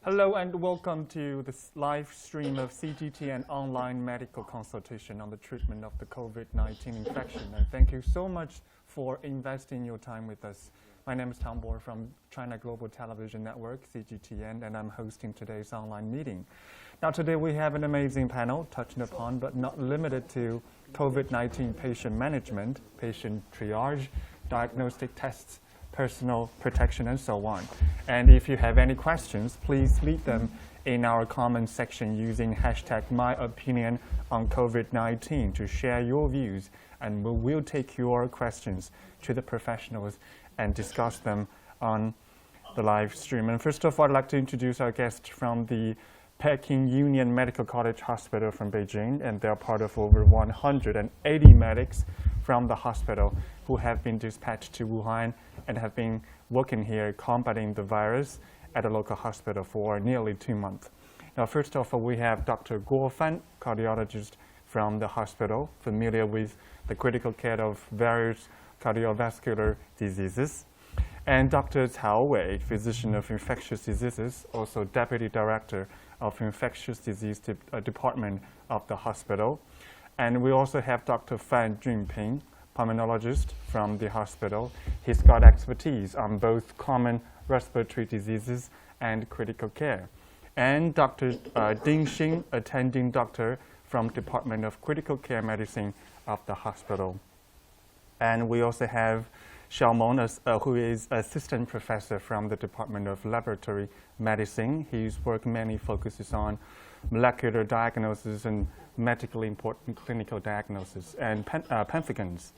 Hello and welcome to this live stream of CGT and online medical consultation on the treatment of the COVID-19 infection. And thank you so much for investing your time with us. My name is Tom Bohr from China Global Television Network, CGTN, and I'm hosting today's online meeting. Now today we have an amazing panel touching upon, but not limited to, COVID-19 patient management, patient triage, diagnostic tests, personal protection, and so on. And if you have any questions, please leave them in our comment section using hashtag #MyOpinionOnCovid-19 to share your views, and we will take your questions to the professionals and discuss them on the live stream. And first of all, I'd like to introduce our guest from the Peking Union Medical College Hospital from Beijing, and they're part of over 180 medics from the hospital who have been dispatched to Wuhan and have been working here combating the virus at a local hospital for nearly 2 months. Now, first of all, we have Dr. Guo Fan, cardiologist from the hospital, familiar with the critical care of various cardiovascular diseases, and Dr. Cao Wei, physician of infectious diseases, also deputy director of infectious disease department of the hospital. And we also have Dr. Fan Junping, pulmonologist from the hospital. He's got expertise on both common respiratory diseases and critical care. And Dr. Ding Xin, attending doctor from Department of Critical Care Medicine of the hospital. And we also have Xiao Meng, who is assistant professor from the Department of Laboratory Medicine. His work mainly focuses on molecular diagnosis and medically important clinical diagnosis and pathogens.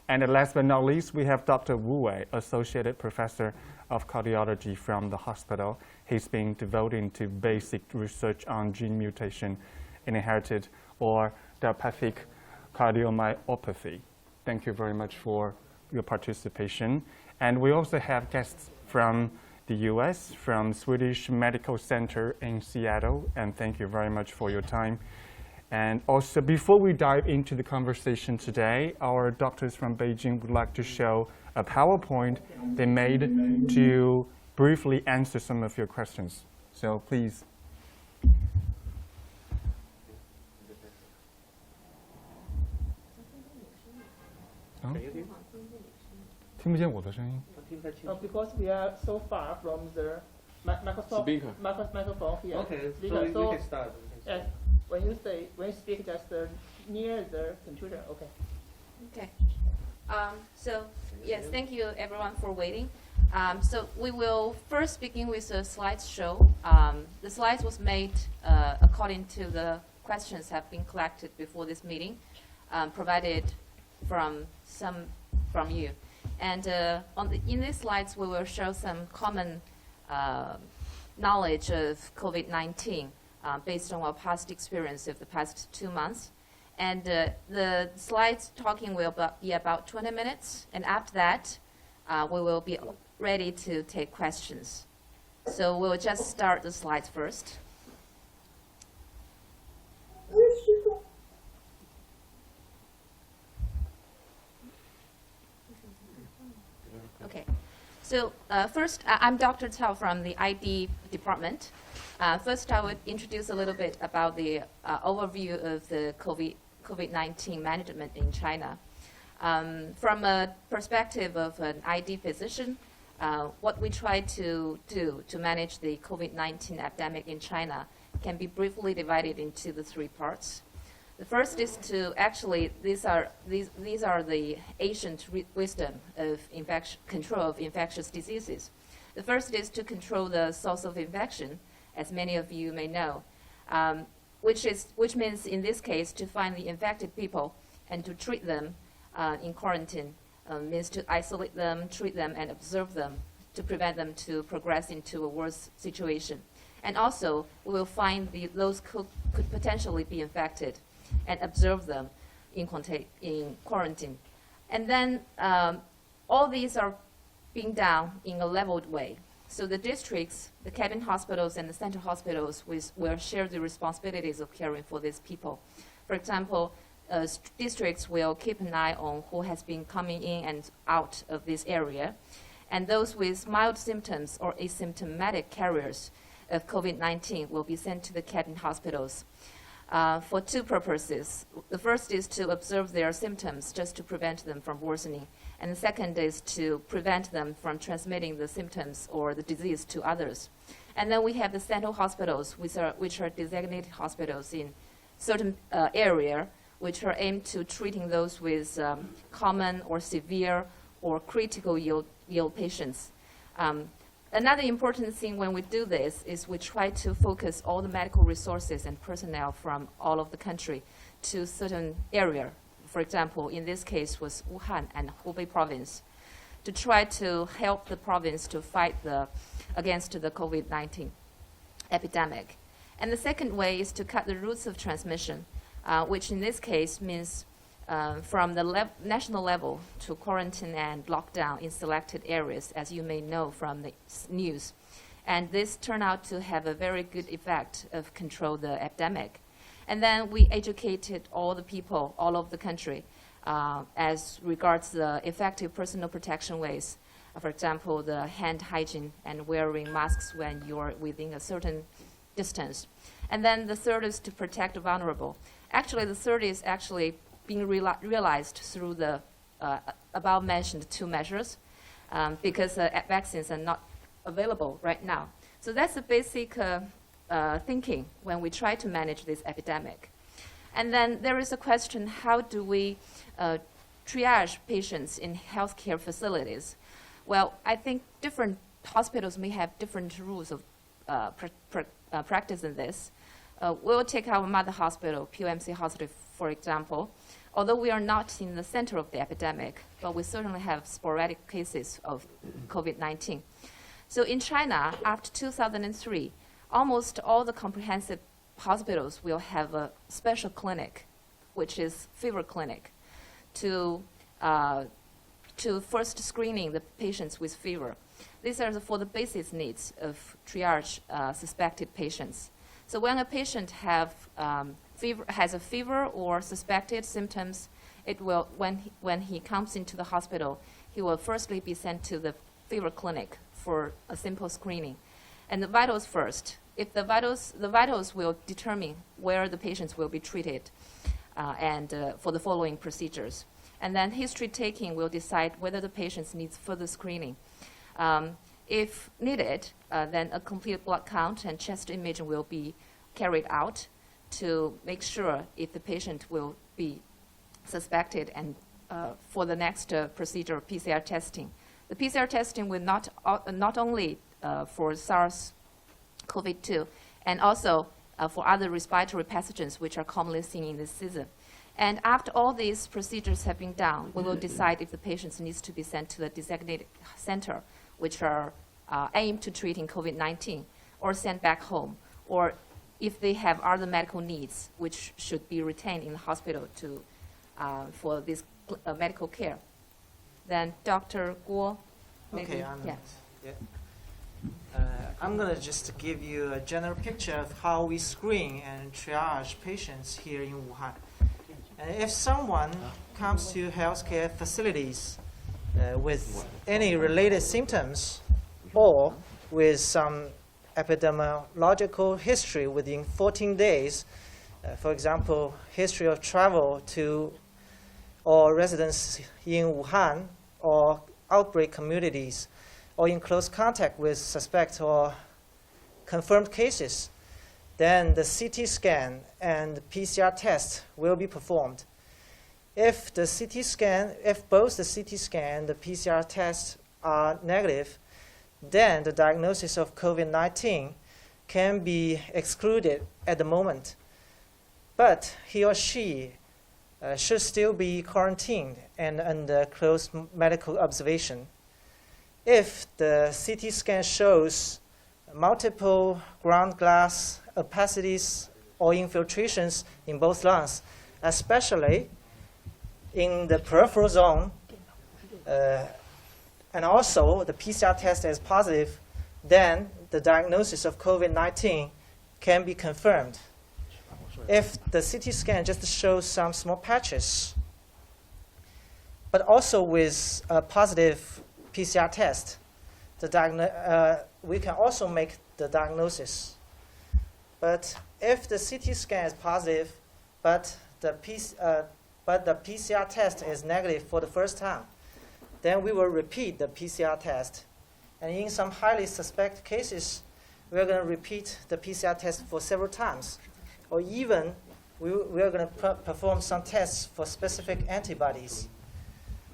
And last but not least, we have Dr. Wu Wei, associated professor of cardiology from the hospital. He's been devoting to basic research on gene mutation in inherited or idiopathic cardiomyopathy. Thank you very much for your participation. And we also have guests from the US, from Swedish Medical Center in Seattle, and thank you very much for your time. And also, before we dive into the conversation today, our doctors from Beijing would like to show a PowerPoint they made to briefly answer some of your questions. So please. 听不见我的声音。Because we are so far from the microphone here. Okay, speaker. so you can start. Yes, when you speak, just near the computer. Okay. Okay. So yes, thank you everyone for waiting. So we will first begin with a slideshow. The slides was made according to the questions have been collected before this meeting, provided from you. And in these slides, we will show some common knowledge of COVID-19 based on our past experience of the past 2 months. And the slides talking will be about 20 minutes. And after that, we will be ready to take questions. So we'll just start the slides first. Okay, so first, I'm Dr. Cao from the ID department. First, I would introduce a little bit about the overview of the COVID-19 management in China. From a perspective of an ID physician, what we try to do to manage the COVID-19 epidemic in China can be briefly divided into the 3 parts. The first is to actually, these are the ancient wisdom of control of infectious diseases. The first is to control the source of infection, as many of you may know, which means in this case to find the infected people and to treat them in quarantine, means to isolate them, treat them, and observe them to prevent them to progress into a worse situation. And also, we will find those who could potentially be infected and observe them in quarantine. And then all these are being done in a leveled way. So the districts, the cabin hospitals, and the center hospitals will share the responsibilities of caring for these people. For example, districts will keep an eye on who has been coming in and out of this area. And those with mild symptoms or asymptomatic carriers of COVID-19 will be sent to the Canton hospitals for two purposes. The first is to observe their symptoms just to prevent them from worsening. And the second is to prevent them from transmitting the symptoms or the disease to others. And then we have the central hospitals, which are designated hospitals in certain area, which are aimed to treating those with common or severe or critical ill patients. Another important thing when we do this is we try to focus all the medical resources and personnel from all of the country to certain area. For example, in this case was Wuhan and Hubei province, to try to help the province to fight against the COVID-19 epidemic. And the second way is to cut the routes of transmission, which in this case means from the national level to quarantine and lockdown in selected areas, as you may know from the news. And this turned out to have a very good effect of control the epidemic. And then we educated all the people all over the country as regards the effective personal protection ways. For example, the hand hygiene and wearing masks when you're within a certain distance. And then the third is to protect the vulnerable. Actually, the third is actually being realized through the above-mentioned two measures because vaccines are not available right now. So that's the basic thinking when we try to manage this epidemic. And then there is a question, how do we triage patients in healthcare facilities? Well, I think different hospitals may have different rules of practice in this. We'll take our mother hospital, POMC hospital, for example. Although we are not in the center of the epidemic, but we certainly have sporadic cases of COVID-19. So in China, after 2003, almost all the comprehensive hospitals will have a special clinic, which is fever clinic, to first screening the patients with fever. These are for the basic needs of triage suspected patients. So when a patient has a fever or suspected symptoms, it will, when he comes into the hospital, he will firstly be sent to the fever clinic for a simple screening. And the vitals first. If the vitals will determine where the patients will be treated for the following procedures. And then history taking will decide whether the patient needs further screening. If needed, then a complete blood count and chest imaging will be carried out to make sure if the patient will be suspected and for the next procedure, PCR testing. The PCR testing will not only for SARS-CoV-2 and also for other respiratory pathogens which are commonly seen in this season. And after all these procedures have been done, we will decide if the patient needs to be sent to the designated center, which are aimed to treating COVID-19, or sent back home, or if they have other medical needs, which should be retained in the hospital for this medical care. Then Dr. Guo, maybe. Okay, I'm going to just give you a general picture of how we screen and triage patients here in Wuhan. And if someone comes to healthcare facilities with any related symptoms or with some epidemiological history within 14 days, for example, history of travel to or residence in Wuhan or outbreak communities, or in close contact with suspect or confirmed cases, then the CT scan and PCR test will be performed. If both the CT scan and the PCR test are negative, then the diagnosis of COVID-19 can be excluded at the moment. But he or she should still be quarantined and under close medical observation. If the CT scan shows multiple ground glass opacities or infiltrations in both lungs, especially in the peripheral zone, and also the PCR test is positive, then the diagnosis of COVID-19 can be confirmed. If the CT scan just shows some small patches, but also with a positive PCR test, we can also make the diagnosis. But if the CT scan is positive, but the PCR test is negative for the first time, then we will repeat the PCR test. And in some highly suspect cases, we're going to repeat the PCR test for several times. Or even, we are going to perform some tests for specific antibodies.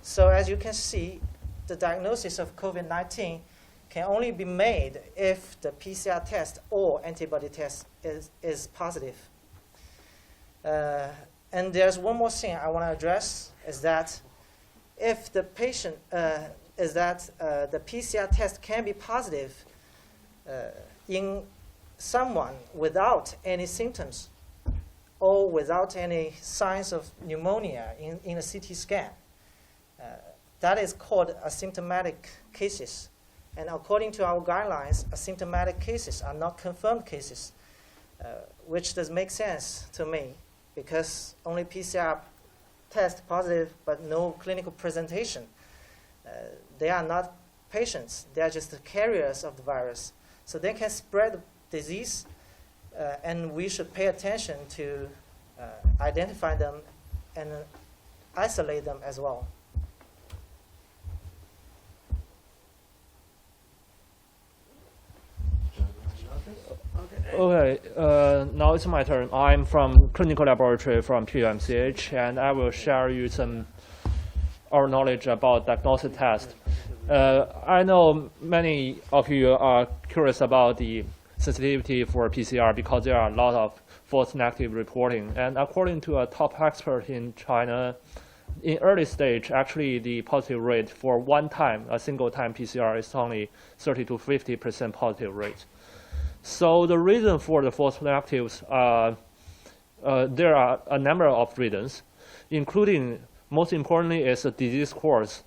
So as you can see, the diagnosis of COVID-19 can only be made if the PCR test or antibody test is positive. And there's one more thing I want to address, is that if the patient, the PCR test can be positive in someone without any symptoms or without any signs of pneumonia in a CT scan. That is called asymptomatic cases. And according to our guidelines, asymptomatic cases are not confirmed cases, which does make sense to me, because only PCR test positive but no clinical presentation. They are not patients. They are just the carriers of the virus. So they can spread the disease, and we should pay attention to identify them and isolate them as well. Okay, now it's my turn. I'm from clinical laboratory from PUMCH, and I will share you some our knowledge about diagnostic test. I know many of you are curious about the sensitivity for PCR because there are a lot of false negative reporting. And according to a top expert in China, in early stage, actually the positive rate for a single time PCR is only 30 to 50% positive rate. So the reason for the false negatives, there are a number of reasons, including most importantly is the disease course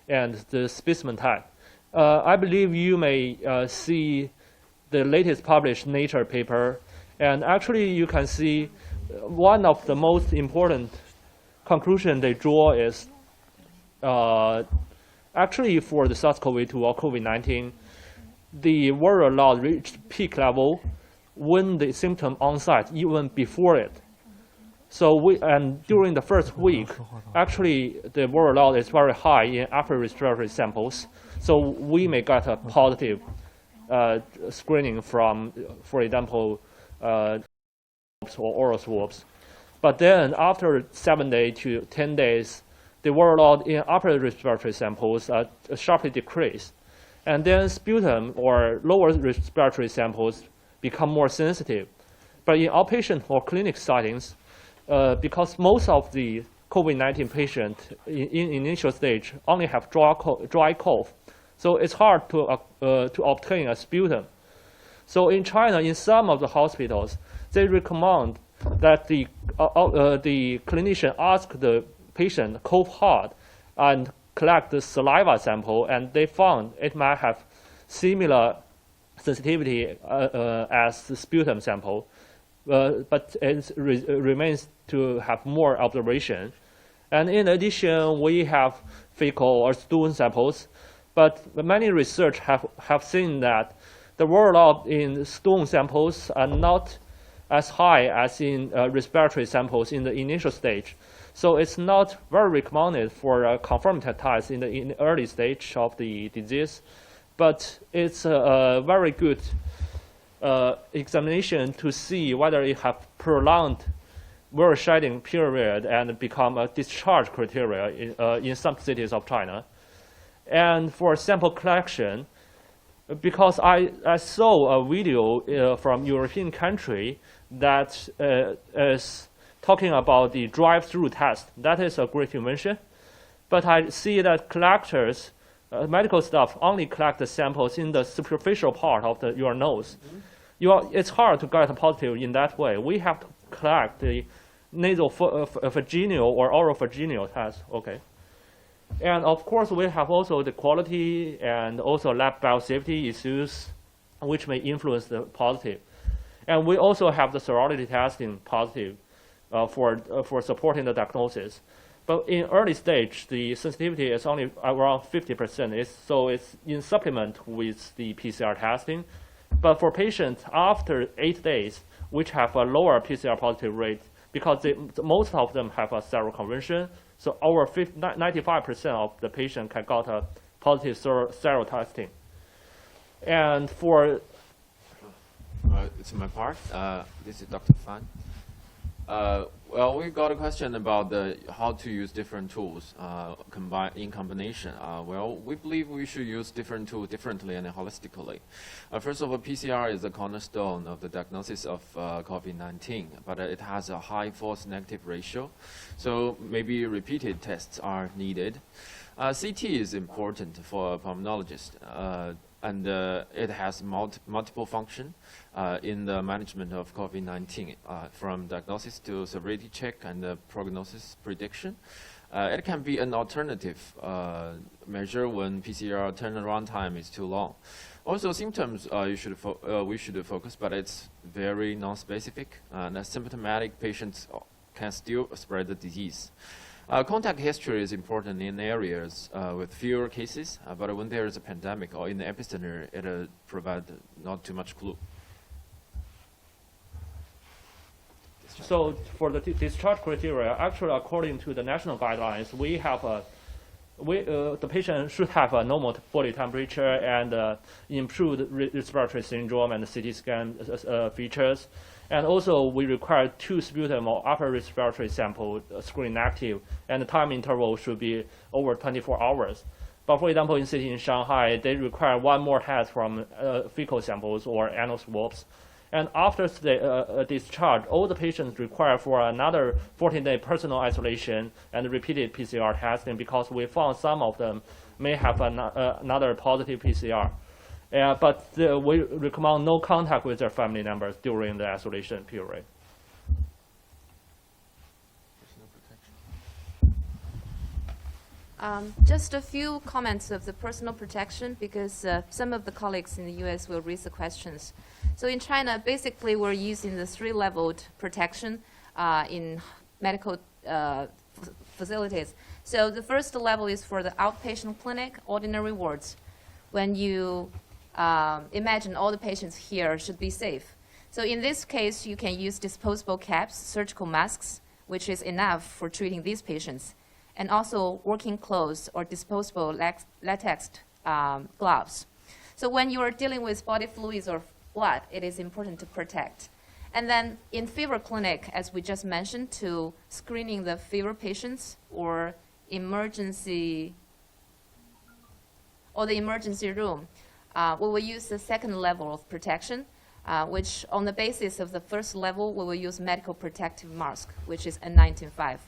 and the specimen type. I believe you may see the latest published Nature paper, and actually you can see one of the most important conclusion they draw is actually for the SARS-CoV-2 or COVID-19, the viral load reached peak level when the symptom onset, even before it. So during the first week, actually the viral load is very high in upper respiratory samples. So we may get a positive screening from, for example, or oral swabs. But then after 7 days to 10 days, the viral load in upper respiratory samples sharply decrease. And then sputum or lower respiratory samples become more sensitive. But in outpatient or clinic settings, because most of the COVID-19 patients in initial stage only have dry cough, so it's hard to obtain a sputum. So in China, in some of the hospitals, they recommend that the clinician ask the patient cough hard and collect the saliva sample, and they found it might have similar sensitivity as the sputum sample, but it remains to have more observation. And in addition, we have fecal or stool samples, but many research have seen that the viral load in stool samples are not as high as in respiratory samples in the initial stage. So it's not very recommended for confirmatory tests in the early stage of the disease, but it's a very good examination to see whether it has prolonged viral shedding period and become a discharge criteria in some cities of China. And for sample collection, because I saw a video from European country that is talking about the drive-through test. That is a great invention. But I see that collectors, medical staff, only collect the samples in the superficial part of your nose. It's hard to get a positive in that way. We have to collect the nasopharyngeal or oropharyngeal test. Okay. And of course, we have also the quality and also lab biosafety issues, which may influence the positive. And we also have the serology testing positive for supporting the diagnosis. But in early stage, the sensitivity is only around 50%. So it's in supplement with the PCR testing. But for patients after 8 days, which have a lower PCR positive rate, because most of them have a seroconversion, so over 95% of the patient can got a positive sero testing. And for it's my part. This is Dr. Fan. Well, we got a question about how to use different tools in combination. Well, we believe we should use different tools differently and holistically. First of all, PCR is the cornerstone of the diagnosis of COVID-19, but it has a high false negative ratio, so maybe repeated tests are needed. CT is important for a pulmonologist, and it has multiple function in the management of COVID-19, from diagnosis to severity check and prognosis prediction. It can be an alternative measure when PCR turnaround time is too long. Also, symptoms we should focus, but it's very non-specific. Asymptomatic patients can still spread the disease. Contact history is important in areas with fewer cases, but when there is a pandemic or in the epicenter, it provides not too much clue. So for the discharge criteria, actually according to the national guidelines, we have the patient should have a normal body temperature and improved respiratory syndrome and CT scan features. And also we require 2 sputum or upper respiratory sample screen active, and the time interval should be over 24 hours. But for example, in city in Shanghai, they require 1 more test from fecal samples or anal swabs. And after the discharge, all the patients require for another 14-day personal isolation and repeated PCR testing, because we found some of them may have another positive PCR. But we recommend no contact with their family members during the isolation period. Just a few comments of the personal protection, because some of the colleagues in the US will raise the questions. So in China, basically we're using the 3-leveled protection in medical facilities. So the first level is for the outpatient clinic, ordinary wards. When you imagine all the patients here should be safe. So in this case, you can use disposable caps, surgical masks, which is enough for treating these patients, and also working clothes or disposable latex gloves. So when you are dealing with body fluids or blood, it is important to protect. And then in fever clinic, as we just mentioned, to screening the fever patients or the emergency room, we will use the 2nd level of protection, which on the basis of the 1st level, we will use medical protective mask, which is N95.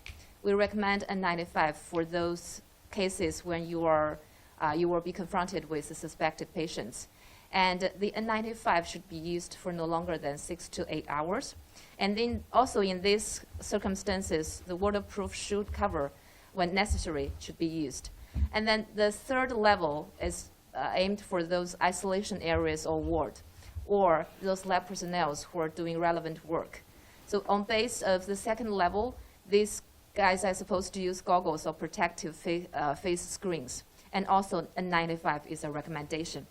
We recommend N95 for those cases when you will be confronted with the suspected patients. And the N95 should be used for no longer than 6 to 8 hours. And then also in these circumstances, the waterproof shoe cover, when necessary, should be used. And then the 3rd level is aimed for those isolation areas or ward, or those lab personnel who are doing relevant work. So on base of the 2nd level, these guys are supposed to use goggles or protective face screens. And also N95 is a recommendation.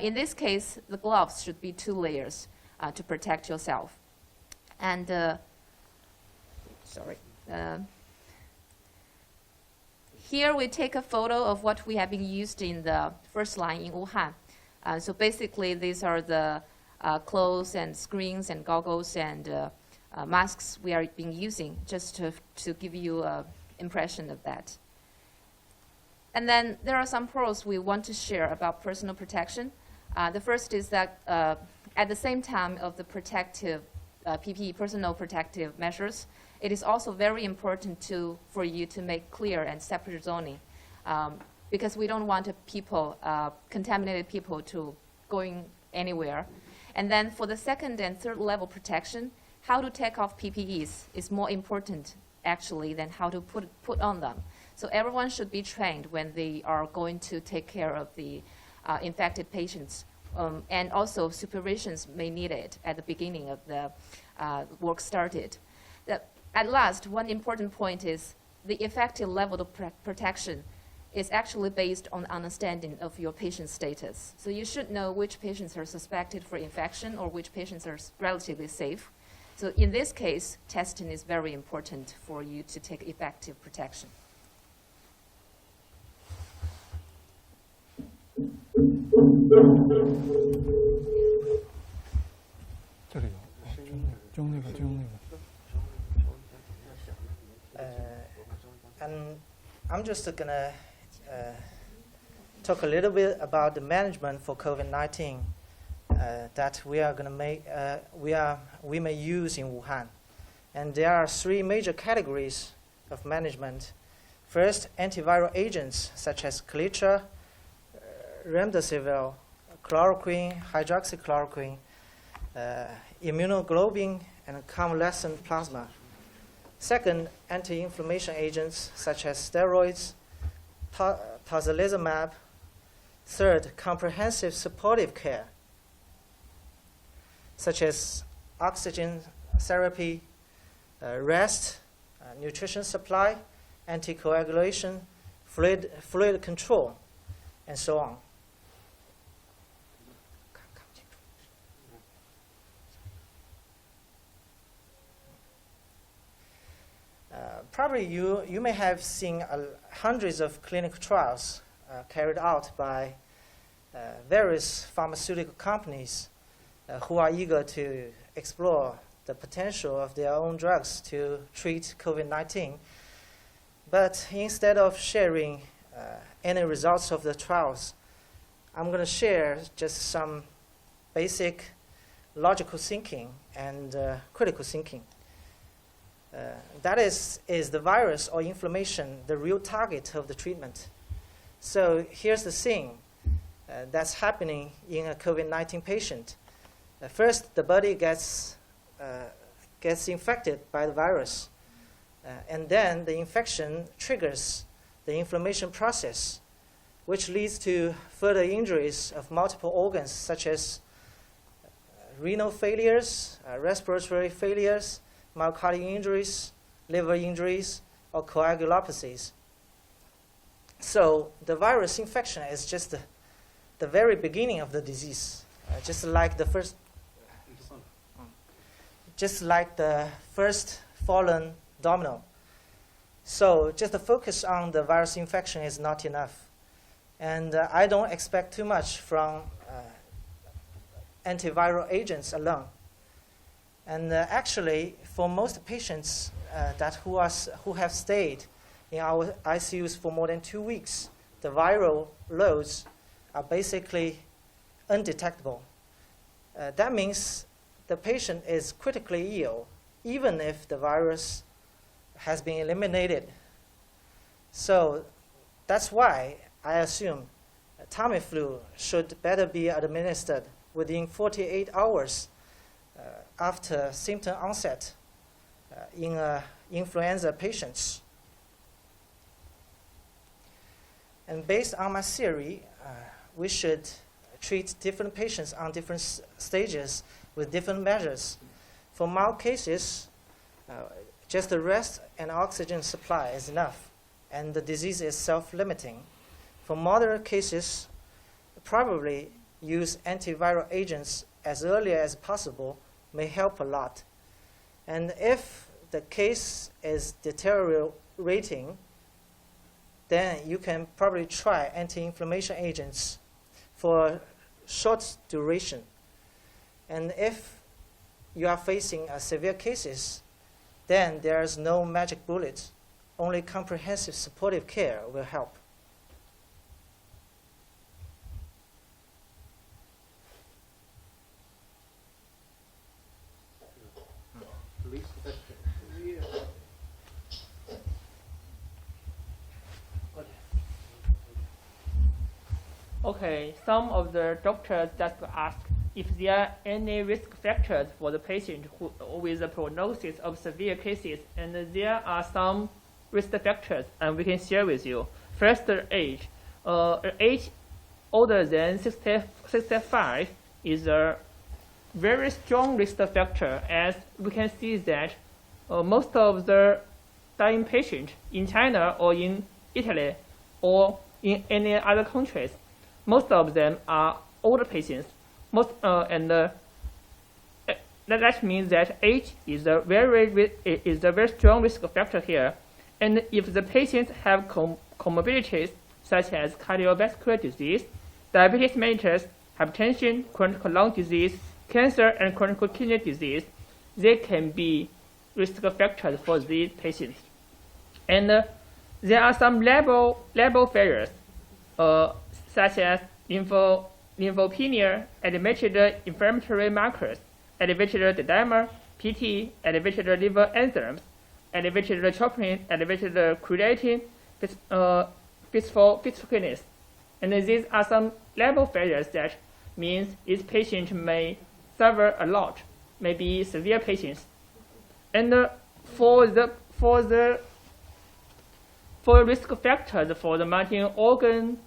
In this case, the gloves should be 2 layers to protect yourself. And here we take a photo of what we have been used in the first line in Wuhan. So basically, these are the clothes and screens and goggles and masks we are being using, just to give you an impression of that. And then there are some pearls we want to share about personal protection. The first is that at the same time of the protective PPE, personal protective measures, it is also very important for you to make clear and separate zoning, because we don't want people, contaminated people, to going anywhere. And then for the 2nd and 3rd level protection, how to take off PPEs is more important actually than how to put on them. So everyone should be trained when they are going to take care of the infected patients. And also supervisions may need it at the beginning of the work started. At last, one important point is the effective level of protection is actually based on understanding of your patient status. So you should know which patients are suspected for infection or which patients are relatively safe. So in this case, testing is very important for you to take effective protection. 这里有，中那个。 And I'm just gonna talk a little bit about the management for COVID-19 that we are gonna make. We may use in Wuhan, and there are three major categories of management. First, antiviral agents such as Kaletra, remdesivir, chloroquine, hydroxychloroquine, immunoglobulin, and convalescent plasma. Second, anti-inflammation agents such as steroids, tocilizumab. Third, comprehensive supportive care such as oxygen therapy, rest, nutrition supply, anticoagulation, fluid control, and so on. Probably you may have seen hundreds of clinical trials carried out by various pharmaceutical companies who are eager to explore the potential of their own drugs to treat COVID-19. But instead of sharing any results of the trials, I'm going to share just some basic logical thinking and critical thinking. That is the virus or inflammation the real target of the treatment? So here's the thing that's happening in a COVID-19 patient. First, the body gets infected by the virus, and then the infection triggers the inflammation process, which leads to further injuries of multiple organs such as renal failures, respiratory failures, myocardial injuries, liver injuries, or coagulopathies. So the virus infection is just the very beginning of the disease, just like the first fallen domino. So just the focus on the virus infection is not enough. And I don't expect too much from antiviral agents alone. And actually, for most patients who have stayed in our ICUs for more than 2 weeks, the viral loads are basically undetectable. That means the patient is critically ill, even if the virus has been eliminated. So that's why I assume Tamiflu should better be administered within 48 hours after symptom onset in influenza patients. And based on my theory, we should treat different patients on different stages with different measures. For mild cases, just the rest and oxygen supply is enough, and the disease is self-limiting. For moderate cases, probably use antiviral agents as early as possible may help a lot. And if the case is deteriorating, then you can probably try anti-inflammation agents for short duration. And if you are facing severe cases, then there is no magic bullet. Only comprehensive supportive care will help. Okay, some of the doctors just ask if there are any risk factors for the patient with a prognosis of severe cases, and there are some risk factors, and we can share with you. First, age. Age older than 65 is a very strong risk factor, as we can see that most of the dying patient in China or in Italy or in any other countries. Most of them are older patients. That means that age is a very strong risk factor here. And if the patients have comorbidities such as cardiovascular disease, diabetes mellitus, hypertension, chronic lung disease, cancer, and chronic kidney disease, they can be risk factors for these patients. And there are some lab failures, such as lymphopenia, elevated inflammatory markers, elevated D-dimer, PT, elevated liver enzymes, elevated troponin, elevated creatine, phosphokinase. And these are some lab failures that means this patient may suffer a lot, maybe severe patients. And for risk factors for the multi-organ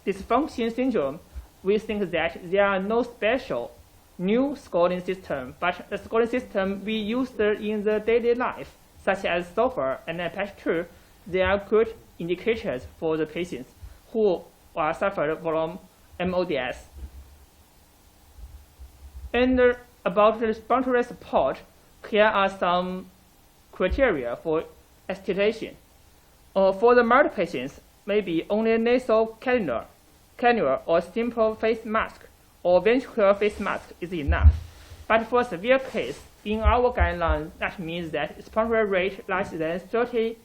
dysfunction syndrome, we think that there are no special new scoring system, but the scoring system we use in the daily life, such as SOFA and patch2, they are good indicators for the patients who are suffered from MODS. And about the respiratory support, here are some criteria for estimation. For the mild patients, maybe only nasal cannula or simple face mask or ventricular face mask is enough. But for severe case, in our guidelines, that means that respiratory rate less than 30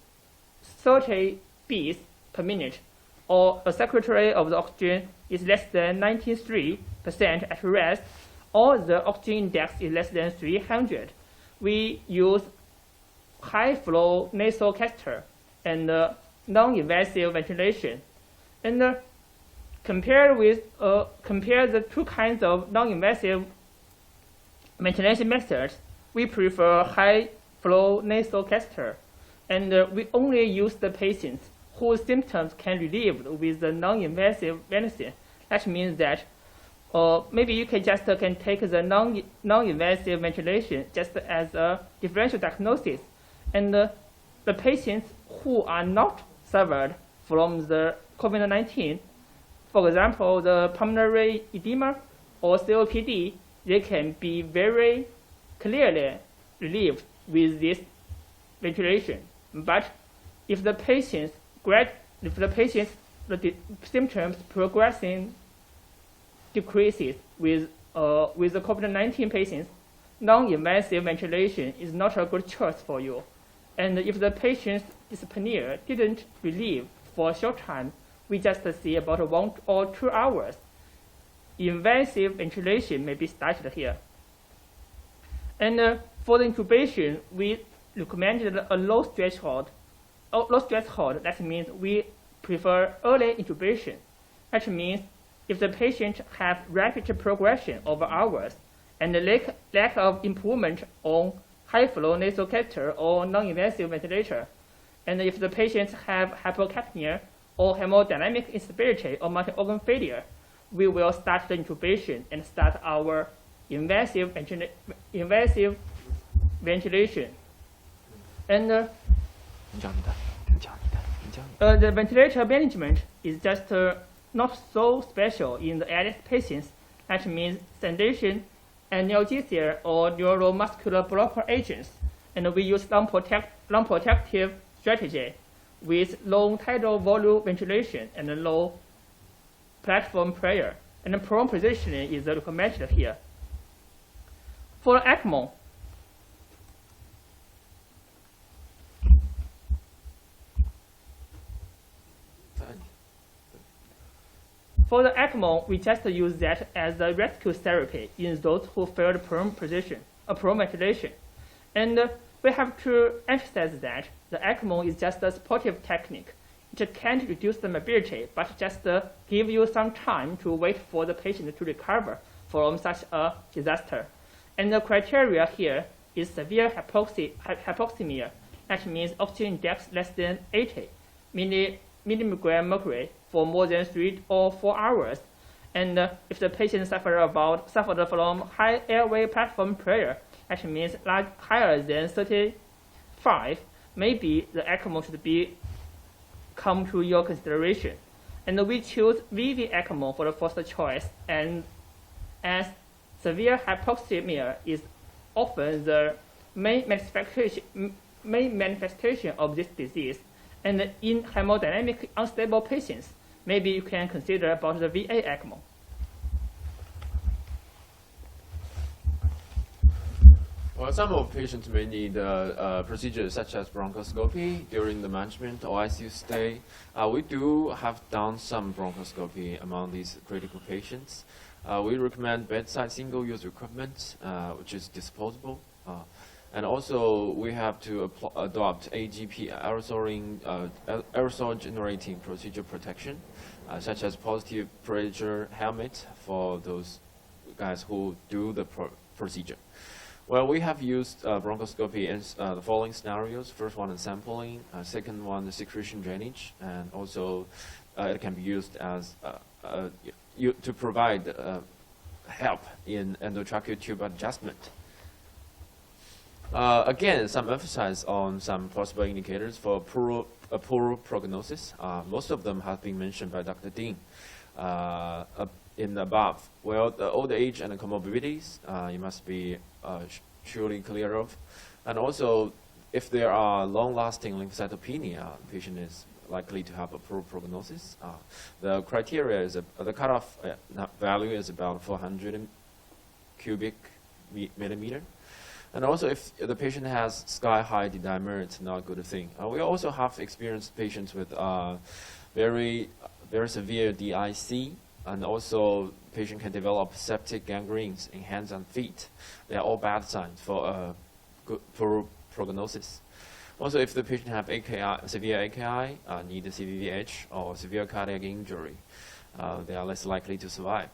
beats per minute, or a secretary of the oxygen is less than 93% at rest, or the oxygen index is less than 300. We use high flow nasal catheter and non-invasive ventilation. And compare the two kinds of non-invasive ventilation methods, we prefer high flow nasal catheter, and we only use the patients whose symptoms can be relieved with the non-invasive medicine. That means that maybe you can take the non-invasive ventilation just as a differential diagnosis, and the patients who are not suffered from the COVID-19, for example, the pulmonary edema or COPD, they can be very clearly relieved with this ventilation. But if the symptoms progressing decreases with the COVID-19 patients, non-invasive ventilation is not a good choice for you. And if the patient's dyspnea didn't relieve for a short time, we just see about 1 or 2 hours, invasive ventilation may be started here. And for the intubation, we recommended a low threshold. That means we prefer early intubation. That means if the patient has rapid progression over hours and the lack of improvement on high flow nasal catheter or non-invasive ventilator, and if the patients have hypocapnia or hemodynamic instability or multi-organ failure, we will start the intubation and start our invasive ventilation. And the ventilator management is just not so special in the ALS patients. That means sedation, analgesia, or neuromuscular blocker agents. And we use lung-protective strategy with low tidal volume ventilation and low platform pressure. And prone positioning is recommended here. For ECMO, we just use that as a rescue therapy in those who failed prone ventilation. And we have to emphasize that the ECMO is just a supportive technique. It can't reduce the mobility, but just give you some time to wait for the patient to recover from such a disaster. And the criteria here is severe hypoxemia. That means oxygen index less than 80 milligram mercury for more than 3 or 4 hours. And if the patient suffered from high airway platform pressure, that means higher than 35 5, maybe the ECMO should be come to your consideration. And we choose VV ECMO for the first choice, and as severe hypoxemia is often the main manifestation of this disease, and in hemodynamic unstable patients, maybe you can consider about the VA ECMO. Well, some of patients may need procedures such as bronchoscopy during the management or ICU stay. We do have done some bronchoscopy among these critical patients. We recommend bedside single-use equipment, which is disposable. And also, we have to adopt AGP, aerosol-generating procedure protection, such as positive pressure helmet for those guys who do the procedure. Well, we have used bronchoscopy in the following scenarios. First one is sampling, second one is secretion drainage, and also it can be used as to provide help in endotracheal tube adjustment. Again, some emphasis on some possible indicators for poor prognosis. Most of them have been mentioned by Dr. Dean in the above. Well, the old age and the comorbidities, you must be surely clear of. And also, if there are long-lasting lymphocytopenia, the patient is likely to have a poor prognosis. The criteria is, the cutoff value is about 400 cubic millimeter. And also, if the patient has sky-high D-dimer, it's not a good thing. We also have experienced patients with very severe DIC, and also patient can develop septic gangrenes in hands and feet. They are all bad signs for poor prognosis. Also, if the patient have AKI, severe AKI, need a CVVH or severe cardiac injury, they are less likely to survive.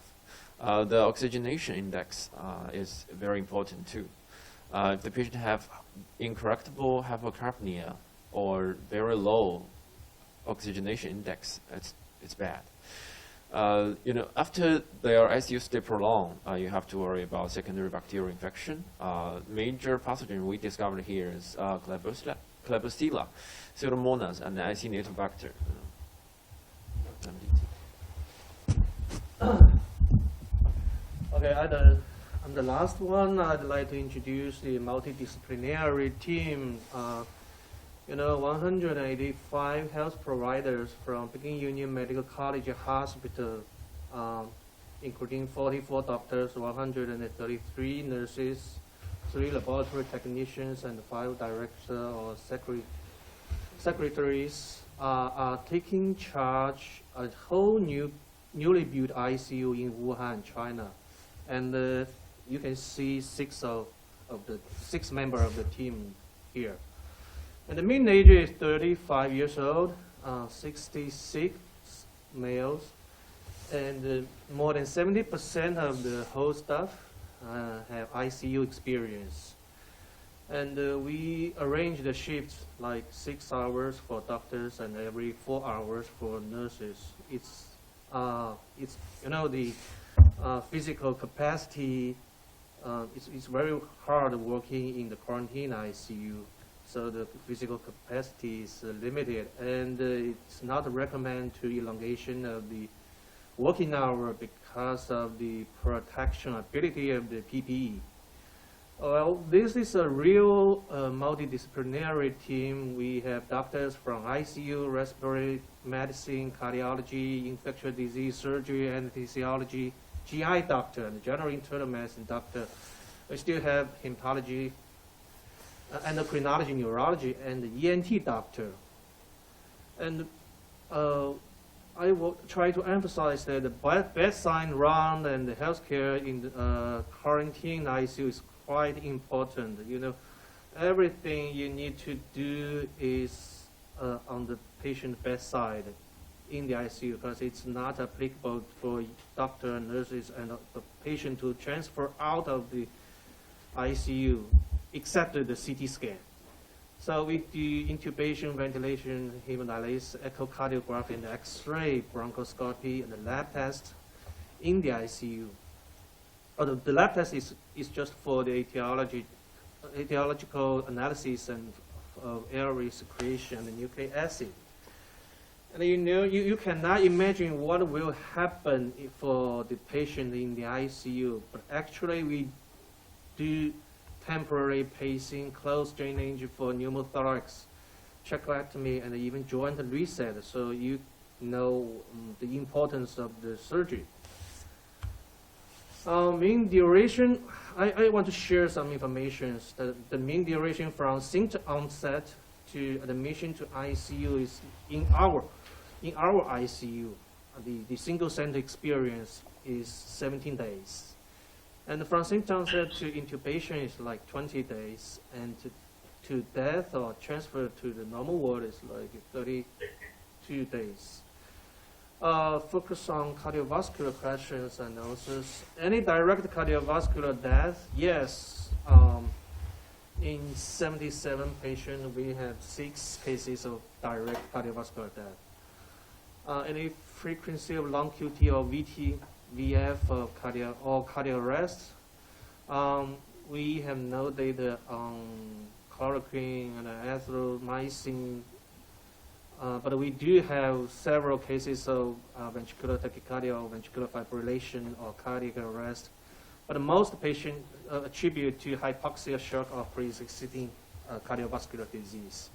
The oxygenation index is very important too. If the patient have incorrectable hypocapnia or very low oxygenation index, it's bad. After their ICU stay prolonged, you have to worry about secondary bacterial infection. Major pathogen we discovered here is Klebsiella, Pseudomonas, and the Acinetobacter. Okay, I'm the last one. I'd like to introduce the multidisciplinary team. 185 health providers from Peking Union Medical College Hospital, including 44 doctors, 133 nurses, 3 laboratory technicians, and 5 directors or secretaries are taking charge of a whole newly built ICU in Wuhan, China. And you can see 6 members of the team here. And the mean age is 35 years old, 66 males, and more than 70% of the whole staff have ICU experience. And we arrange the shifts like 6 hours for doctors and every 4 hours for nurses. It's the physical capacity. It's very hard working in the quarantine ICU. So the physical capacity is limited, and it's not recommended to elongation of the working hour because of the protection ability of the PPE. Well, this is a real multidisciplinary team. We have doctors from ICU, respiratory medicine, cardiology, infectious disease surgery, anesthesiology, GI doctor, and general internal medicine doctor. We still have hematology, endocrinology, neurology, and the ENT doctor. And I will try to emphasize that the bedside round and the healthcare in the quarantine ICU is quite important. Everything you need to do is on the patient bedside in the ICU, because it's not applicable for doctor and nurses and the patient to transfer out of the ICU, except the CT scan. So we do intubation, ventilation, hemodialysis, echocardiography, and X-ray, bronchoscopy, and the lab test in the ICU. The lab test is just for the etiological analysis and of airway secretion and nucleic acid. And you cannot imagine what will happen for the patient in the ICU, but actually we do temporary pacing, closed drainage for pneumothorax, tracheotomy, and even joint reset, so you know the importance of the surgery. Mean duration, I want to share some information. The mean duration from symptom onset to admission to ICU is in our ICU. The single center experience is 17 days. And from symptom onset to intubation is like 20 days. And to death or transfer to the normal ward is like 32 days. Focus on cardiovascular questions and analysis. Any direct cardiovascular death? Yes. In 77 patients, we have 6 cases of direct cardiovascular death. Any frequency of long QT or VT, VF or cardiac arrest? We have no data on chloroquine and azithromycin. But we do have several cases of ventricular tachycardia or ventricular fibrillation or cardiac arrest. But most patients attribute to hypoxia, shock, or pre-existing cardiovascular disease.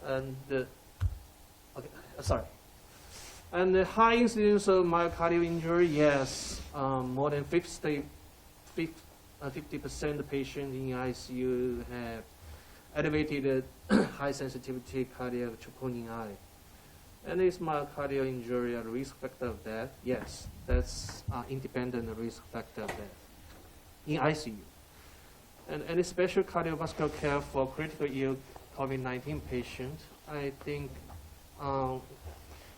And And the high incidence of myocardial injury, yes, more than 50% of patients in ICU have elevated high sensitivity cardiac troponin I. And is myocardial injury a risk factor of death? Yes, that's independent risk factor of death in ICU. And any special cardiovascular care for critical ill COVID-19 patient, I think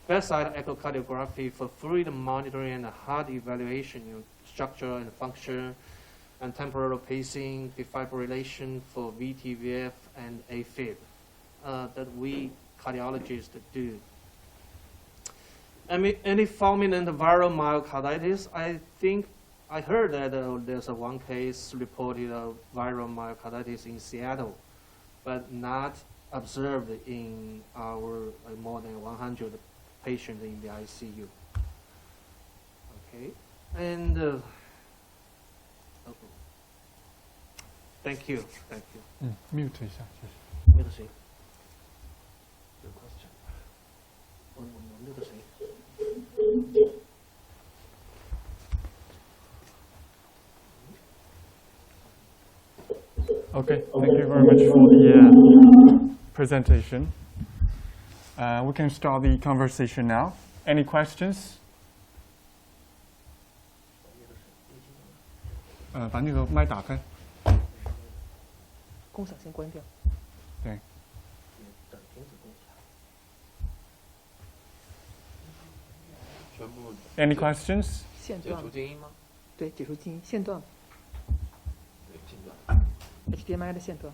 bedside echocardiography for fluid monitoring and heart evaluation, structure and function, and temporal pacing, defibrillation for VT, VF, and AFib that we cardiologists do. Any fulminant viral myocarditis, I think I heard that there's one case reported of viral myocarditis in Seattle, but not observed in our more than 100 patients in the ICU. Okay, and thank you. mute 一下，谢谢。没得谁？有 question？ 我没得谁？ Okay, thank you very much for the presentation. We can start the conversation now. Any questions? 把那个麦打开。共享先关掉。对。全部 Any questions? 解线段除静音吗？对，解除静音线段对，静断。 ，HDMI 的线段。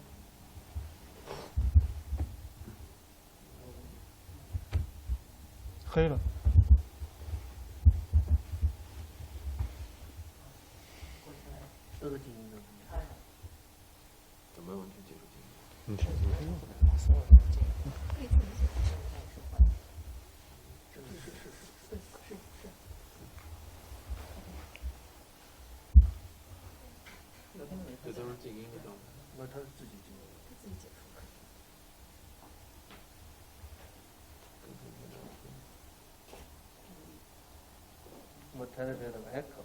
黑了。有没有完全解除静音？这都是静音的状态。那他自己静音。 Mortality rate of echo.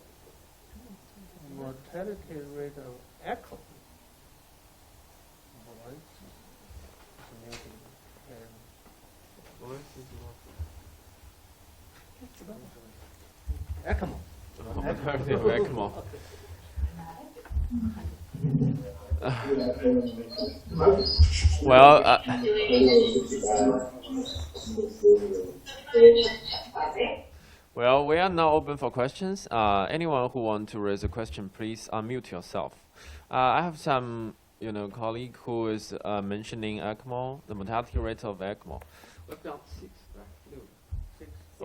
Mortality rate of echo. ECMO. Mortality of ECMO. Well, well, we are now open for questions. Anyone who wants to raise a question, please unmute yourself. I have some, colleague who is mentioning ECMO, the mortality rate of ECMO. We've done 6, right?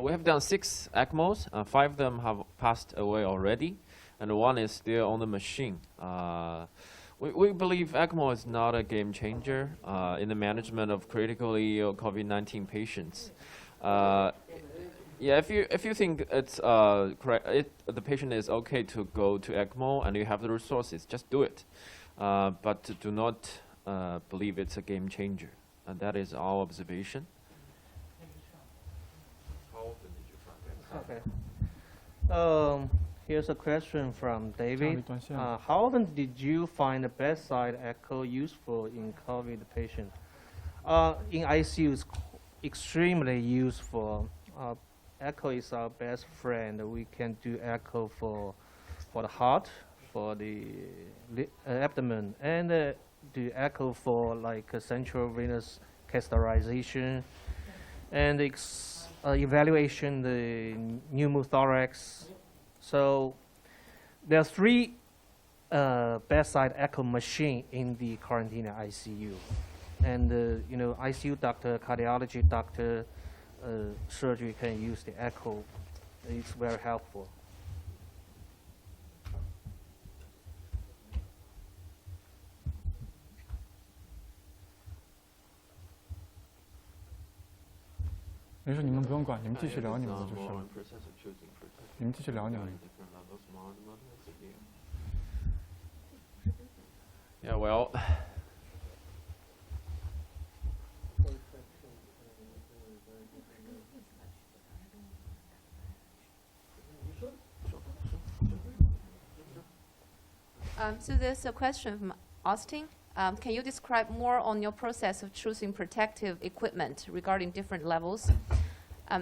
We have done 6 ECMOs. 5 of them have passed away already, and 1 is still on the machine. We believe ECMO is not a game changer in the management of critically ill COVID-19 patients. Yeah, if you think it's the patient is okay to go to ECMO and you have the resources, just do it. But do not believe it's a game changer. And that is our observation. How often did you try that? Okay. Here's a question from David. How often did you find the bedside echo useful in COVID patient? In ICU, it's extremely useful. Echo is our best friend. We can do echo for the heart, for the abdomen, and do echo for like central venous catheterization, and evaluation the pneumothorax. So there are 3 bedside echo machine in the quarantine ICU, and ICU doctor, cardiology doctor, surgery can use the echo. It's very helpful.没事，你们不用管，你们继续聊你们的就是了。 你们继续聊你们。 Yeah, well. So there's a question from Austin. Can you describe more on your process of choosing protective equipment regarding different levels?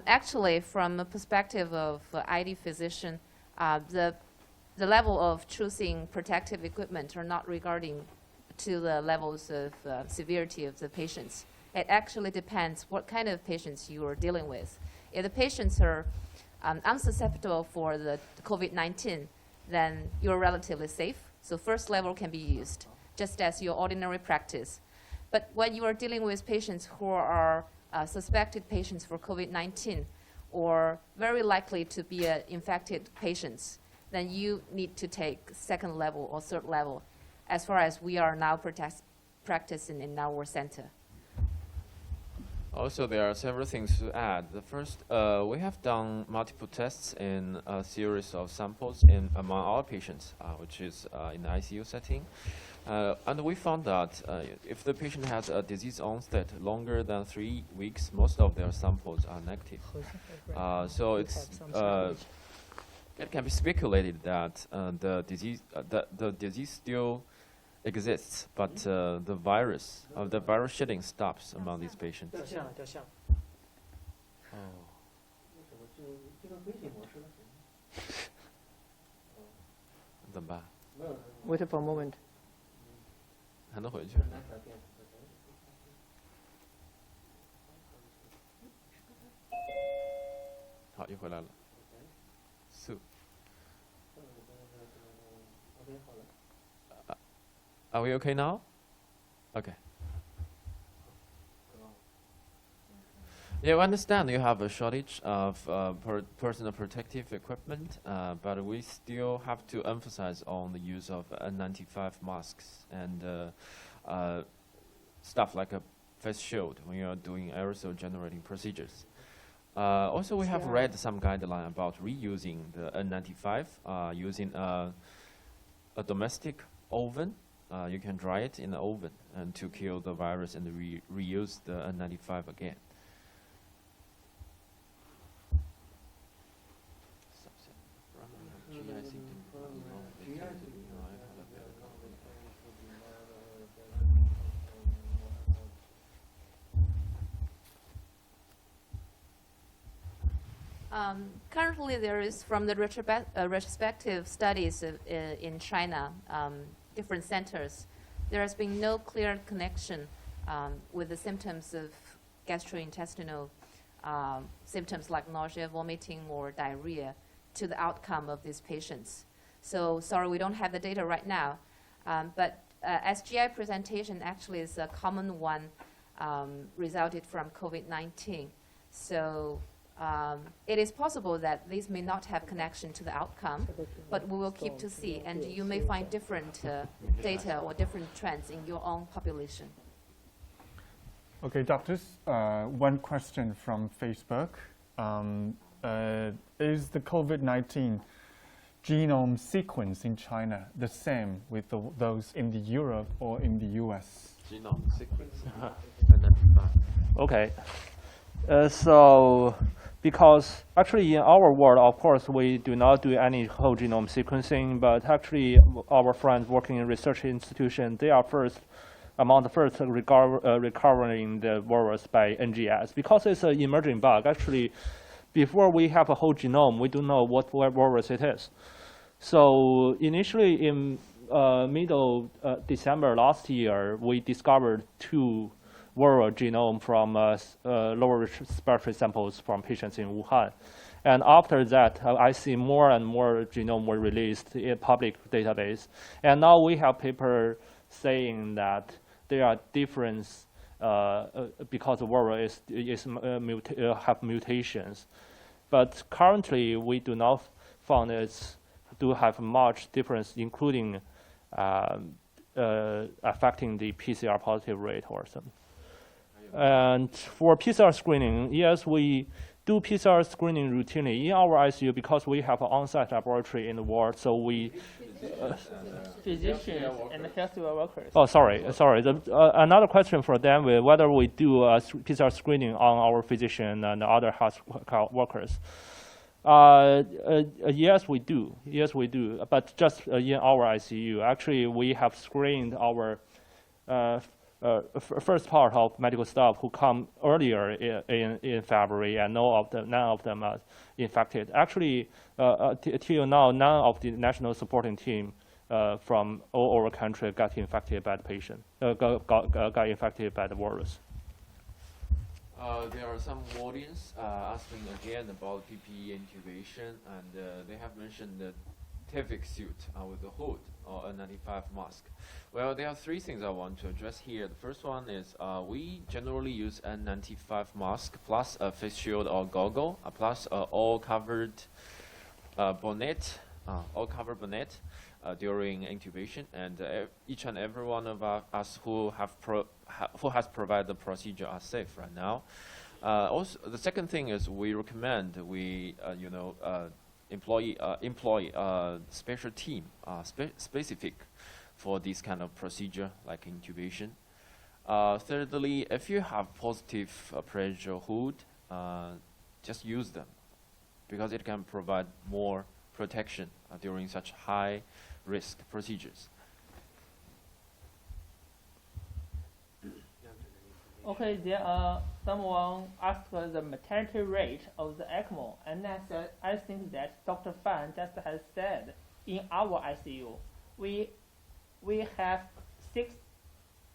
Actually, from a perspective of ID physician, the level of choosing protective equipment are not regarding to the levels of severity of the patients. It actually depends what kind of patients you are dealing with. If the patients are unsusceptible for the COVID-19, then you're relatively safe. So first level can be used, just as your ordinary practice. But when you are dealing with patients who are suspected patients for COVID-19 or very likely to be infected patients, then you need to take second level or third level, as far as we are now practicing in our center. Also, there are several things to add. The first, we have done multiple tests in a series of samples among our patients, which is in the ICU setting. And we found that if the patient has a disease onset longer than 3 weeks, most of their samples are negative. So it can be speculated that the disease still exists, but the virus shedding stops among these patients. 掉线了，掉线了。 怎么办？ Wait for a moment. 还能回去？好，又回来了。Sue. Are we okay now? Okay. Yeah, we understand you have a shortage of personal protective equipment, but we still have to emphasize on the use of N95 masks and stuff like a face shield when you are doing aerosol generating procedures. Also, we have read some guideline about reusing the N95 using a domestic oven. You can dry it in the oven and to kill the virus and reuse the N95 again. Currently, there is, from the retrospective studies in China, different centers, there has been no clear connection with the symptoms of gastrointestinal symptoms like nausea, vomiting, or diarrhea to the outcome of these patients. So sorry, we don't have the data right now. But SGI presentation actually is a common one resulted from COVID-19. So it is possible that these may not have connection to the outcome, but we will keep to see, and you may find different data or different trends in your own population. Okay, doctors, one question from Facebook. Is the COVID-19 genome sequence in China the same with those in the Europe or in the US? Genome sequence. Okay. So, because actually in our world, of course, we do not do any whole genome sequencing, but actually our friends working in research institution, they are among the first recovering the virus by NGS, because it's an emerging bug. Actually, before we have a whole genome, we don't know what virus it is. So initially in middle December last year, we discovered 2 viral genome from lower respiratory samples from patients in Wuhan. And after that, I see more and more genome were released in public database. And now we have paper saying that there are differences because the virus have mutations. But currently, we do not find it do have much difference, including affecting the PCR positive rate or something. And for PCR screening, yes, we do PCR screening routinely in our ICU because we have an on-site laboratory in the ward. So we Physicians and healthcare workers. Oh, sorry. Another question for them is whether we do PCR screening on our physician and other health workers. Yes, we do. But just in our ICU. Actually, we have screened our first part of medical staff who come earlier in February, and none of them are infected. Actually, till now, none of the national supporting team from all over the country got infected by the patient, got infected by the virus. There are some audience asking again about PPE intubation, and they have mentioned the TEVIC suit with the hood or N95 mask. Well, there are 3 things I want to address here. The first one is we generally use N95 mask plus a face shield or goggle, plus all covered bonnet, during intubation, and each and every one of us who has provided the procedure are safe right now. Also, the second thing is we recommend we employ a special team specific for this kind of procedure like intubation. Thirdly, if you have positive pressure hood, just use them because it can provide more protection during such high risk procedures. Okay, someone asked the mortality rate of the ECMO, and I think that Dr. Fan just has said in our ICU, we have 6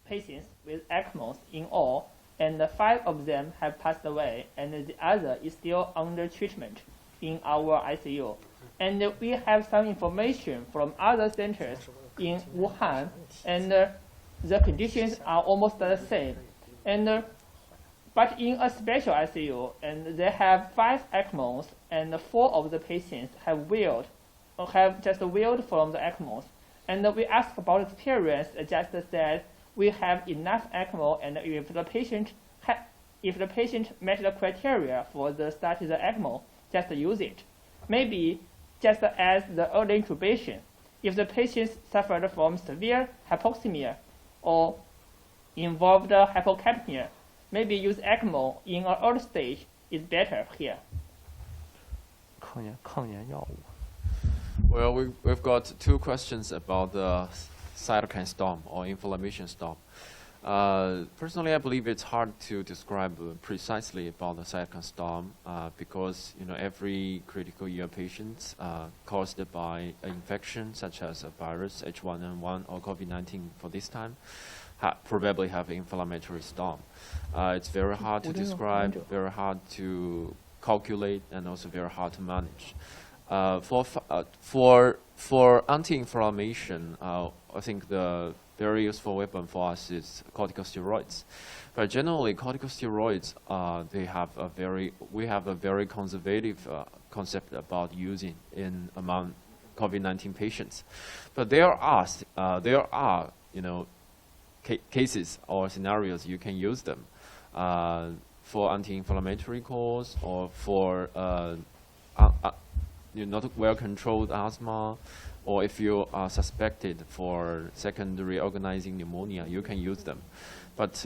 patients with ECMOs in all, and 5 of them have passed away, and the other is still under treatment in our ICU. And we have some information from other centers in Wuhan, and the conditions are almost the same. And but in a special ICU, and they have 5 ECMOs, and 4 of the patients have just wheeled from the ECMOs. And we asked about experience, just said we have enough ECMO, and if the patient met the criteria for the starting the ECMO, just use it. Maybe just as the early intubation, if the patient suffered from severe hypoxemia or involved hypocapnia, maybe use ECMO in an early stage is better here. Well, we've got 2 questions about the cytokine storm or inflammation storm. Personally, I believe it's hard to describe precisely about the cytokine storm because every critical year patient caused by an infection such as a virus, H1N1 or COVID-19 for this time, probably have inflammatory storm. It's very hard to describe, very hard to calculate, and also very hard to manage. For anti-inflammation, I think the very useful weapon for us is corticosteroids. But generally, corticosteroids, we have a very conservative concept about using among COVID-19 patients. But there are cases or scenarios you can use them for anti-inflammatory cause or for not well-controlled asthma, or if you are suspected for secondary organizing pneumonia, you can use them. But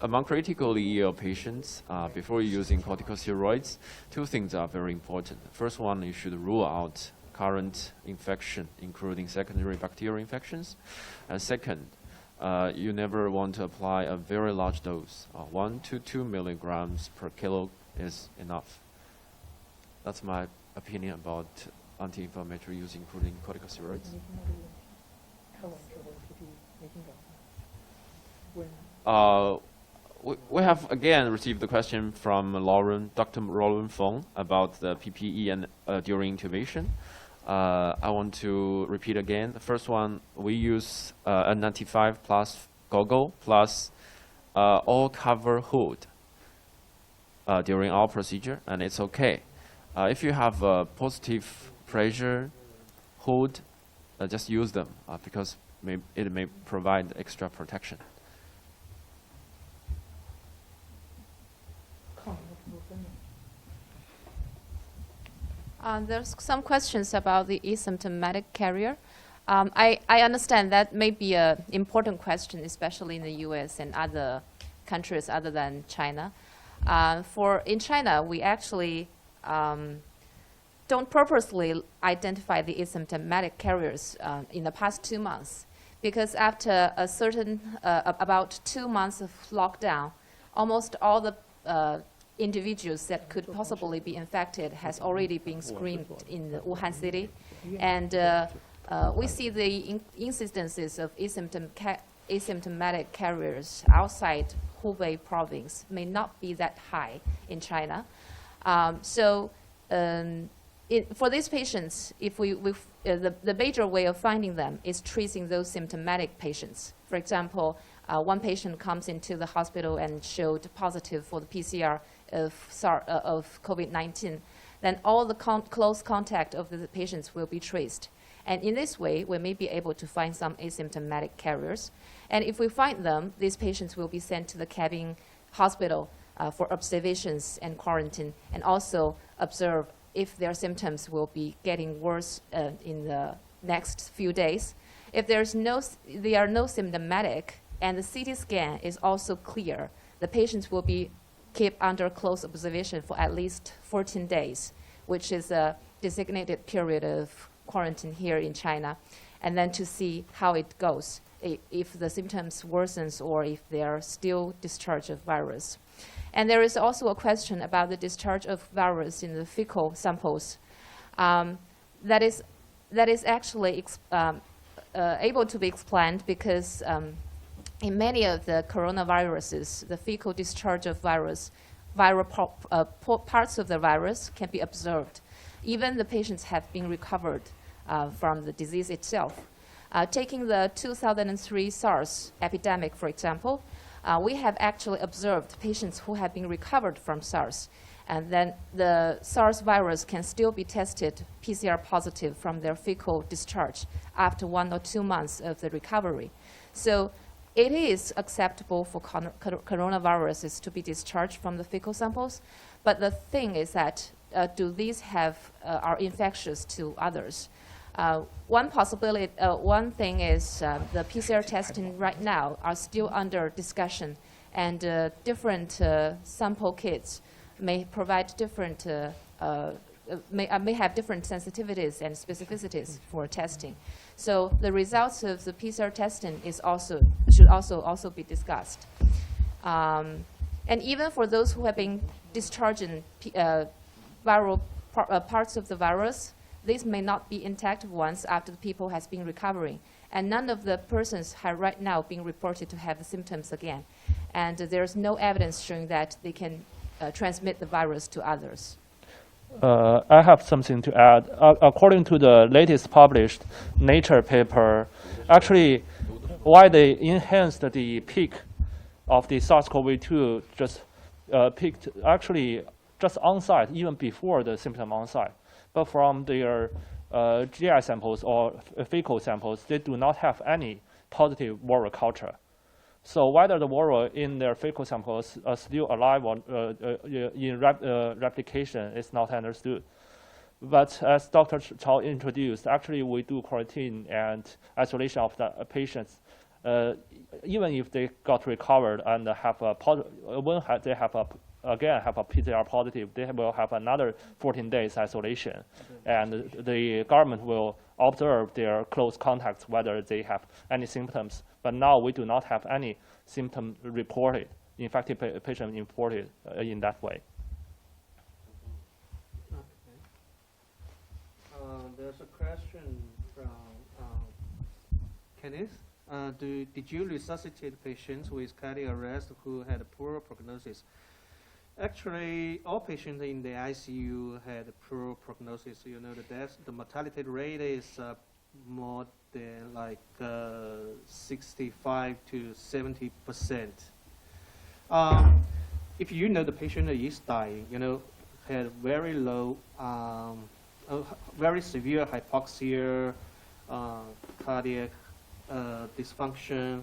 among critically ill patients, before using corticosteroids, two things are very important. First one, you should rule out current infection, including secondary bacterial infections. And second, you never want to apply a very large dose. 1 to 2 milligrams per kilo is enough. That's my opinion about anti-inflammatory use, including corticosteroids. We have again received the question from Dr. Lauren Fong about the PPE and during intubation. I want to repeat again. The first one, we use N95 plus goggle plus all cover hood during our procedure, and it's okay. If you have a positive pressure hood, just use them because it may provide extra protection. There's some questions about the asymptomatic carrier. I understand that may be an important question, especially in the US and other countries other than China. In China, we actually don't purposely identify the asymptomatic carriers in the past 2 months, because after a certain, about 2 months of lockdown, almost all the individuals that could possibly be infected has already been screened in the Wuhan city. And we see the incidences of asymptomatic carriers outside Hubei province may not be that high in China. For these patients, if the major way of finding them is tracing those symptomatic patients. For example, one patient comes into the hospital and showed positive for the PCR of COVID-19, then all the close contact of the patients will be traced. And in this way, we may be able to find some asymptomatic carriers. And if we find them, these patients will be sent to the cabin hospital for observations and quarantine, and also observe if their symptoms will be getting worse in the next few days. If they are no symptomatic and the CT scan is also clear, the patients will be kept under close observation for at least 14 days, which is a designated period of quarantine here in China, and then to see how it goes, if the symptoms worsens or if they are still discharge of virus. And there is also a question about the discharge of virus in the fecal samples. That is actually able to be explained because in many of the coronaviruses, the fecal discharge of viral parts of the virus can be observed. Even the patients have been recovered from the disease itself. Taking the 2003 SARS epidemic, for example, we have actually observed patients who have been recovered from SARS, and then the SARS virus can still be tested PCR positive from their fecal discharge after 1 or 2 months of the recovery. So it is acceptable for coronaviruses to be discharged from the fecal samples, but the thing is that do these are infectious to others? One thing is the PCR testing right now are still under discussion, and different sample kits may provide different, may have different sensitivities and specificities for testing. So the results of the PCR testing should also be discussed. And even for those who have been discharging viral parts of the virus, these may not be intact ones after the people has been recovering. And none of the persons have right now been reported to have the symptoms again. And there's no evidence showing that they can transmit the virus to others. I have something to add. According to the latest published Nature paper, actually, why they enhanced the peak of the SARS-CoV-2 just peaked actually just on-site, even before the symptom on-site. But from their GI samples or fecal samples, they do not have any positive viral culture. So whether the viral in their fecal samples are still alive or in replication is not understood. But as Dr. Chao introduced, actually we do quarantine and isolation of the patients. Even if they got recovered and have a when they have a PCR positive, they will have another 14 days isolation, and the government will observe their close contacts whether they have any symptoms. But now we do not have any symptom reported, infected patient reported in that way. There's a question from Kenneth. Did you resuscitate patients with cardiac arrest who had a poor prognosis? Actually, all patients in the ICU had a poor prognosis. You know, the mortality rate is more than like 65 to 70%. If you know the patient is dying, you know, had very low, very severe hypoxia, cardiac dysfunction,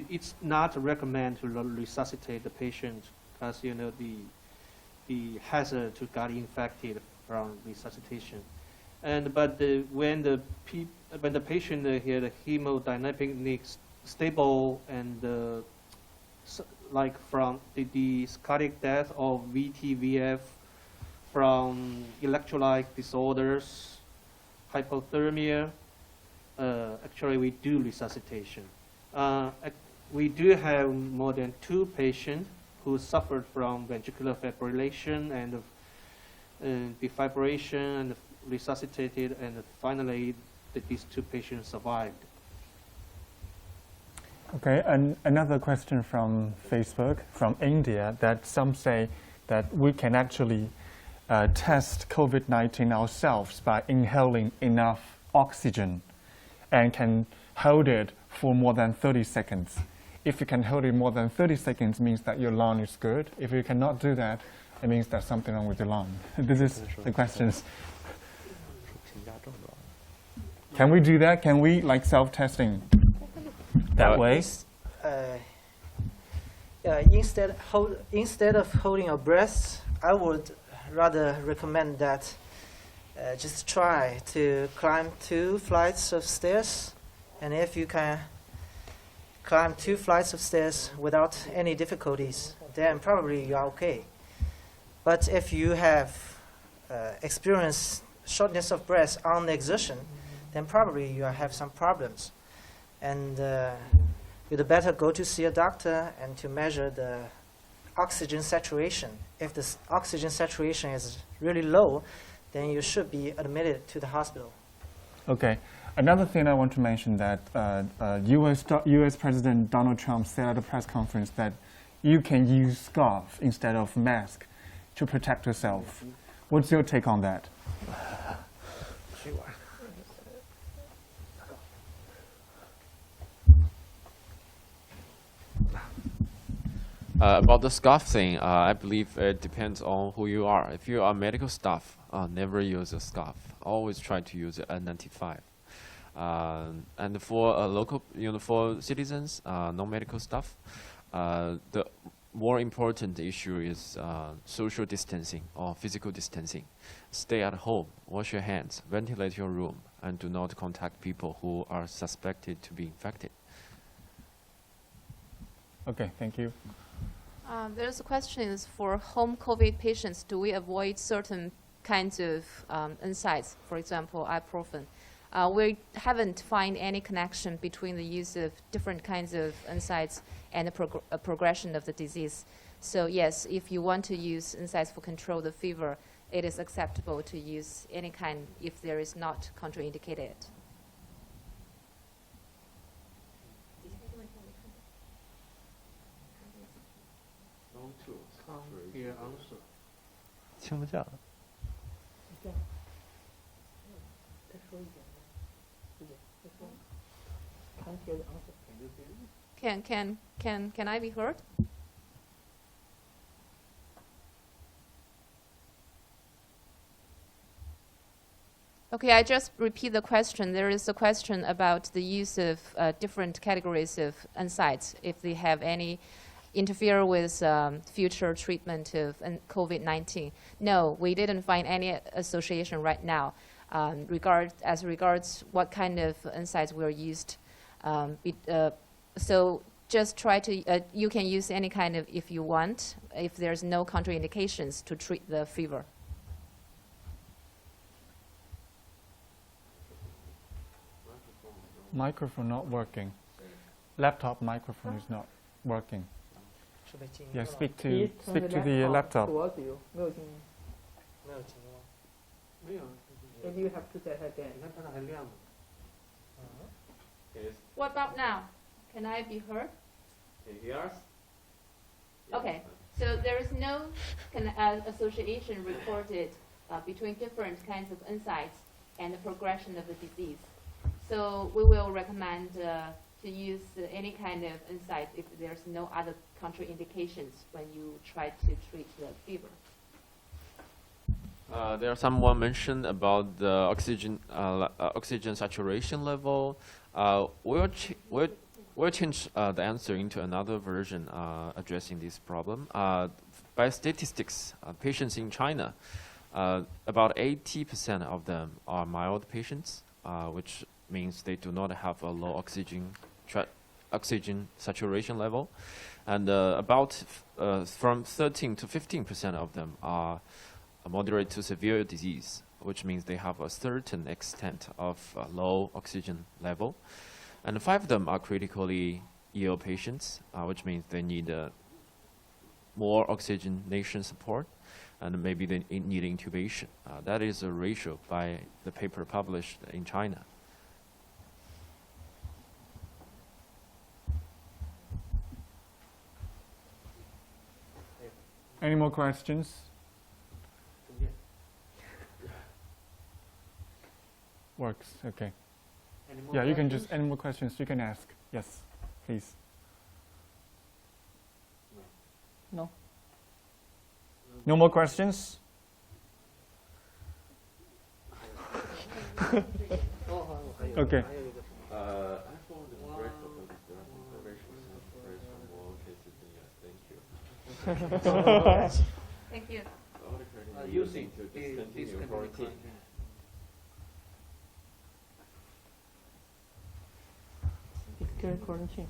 it's not recommended to resuscitate the patient because, you know, the hazard to get infected from resuscitation. But when the patient had a hemodynamic stable and like from the cardiac death or VTVF from electrolyte disorders, hypothermia, actually we do resuscitation. We do have more than 2 patients who suffered from ventricular fibrillation and defibrillation and resuscitated, and finally these 2 patients survived. Okay, and another question from Facebook, from India, that some say that we can actually test COVID-19 ourselves by inhaling enough oxygen and can hold it for more than 30 seconds. If you can hold it more than 30 seconds, means that your lung is good. If you cannot do that, it means there's something wrong with your lung. This is the questions. Can we do that? Can we like self-testing that way? Instead of holding your breath, I would rather recommend that just try to climb 2 flights of stairs, and if you can climb 2 flights of stairs without any difficulties, then probably you are okay. But if you have experienced shortness of breath on the exertion, then probably you have some problems. And you'd better go to see a doctor and to measure the oxygen saturation. If the oxygen saturation is really low, then you should be admitted to the hospital. Okay. Another thing I want to mention that U.S. President Donald Trump said at a press conference that you can use scarf instead of mask to protect yourself. What's your take on that? About the scarf thing, I believe it depends on who you are. If you are medical staff, never use a scarf. Always try to use an N95. And for local, for citizens, non-medical staff, the more important issue is social distancing or physical distancing. Stay at home, wash your hands, ventilate your room, and do not contact people who are suspected to be infected. Okay, thank you. There's a question is for home COVID patients, do we avoid certain kinds of NSAIDs, for example, ibuprofen? We haven't found any connection between the use of different kinds of NSAIDs and the progression of the disease. So yes, if you want to use NSAIDs for control the fever, it is acceptable to use any kind if there is not contraindicated. Here answer. 听不见了。再说一遍，再说。看 can't hear the answer. Can I be heard? Okay, I just repeat the question. There is a question about the use of different categories of NSAIDs, if they have any interfere with future treatment of COVID-19. No, we didn't find any association right now. As regards what kind of NSAIDs were used. So just try to, you can use any kind of if you want, if there's no contraindications to treat the fever. Microphone not working. Laptop microphone is not working. 是被静音 Yeah, 了吗？ speak Please to turn the laptop. towards you. 没有静音。没有静音吗？没有， Maybe you have to say it again. 你看它那还亮呢。 What about now? Can I be heard? Okay, so there is no association reported between different kinds of NSAIDs and the progression of the disease. So we will recommend to use any kind of NSAID if there's no other contraindications when you try to treat the fever. There someone mentioned about the oxygen saturation level. We'll change the answer into another version addressing this problem. By statistics, patients in China, about 80% of them are mild patients, which means they do not have a low oxygen saturation level, and about from 13 to 15% of them are moderate to severe disease, which means they have a certain extent of low oxygen level. And 5 of them are critically ill patients, which means they need more oxygenation support, and maybe they need intubation. That is a ratio by the paper published in China. Any more questions? Works, okay. Yeah, you can just, any more questions you can ask. Yes, please. No. No more questions? Okay. Thank you. Using to this discontinue quarantine. Quarantine.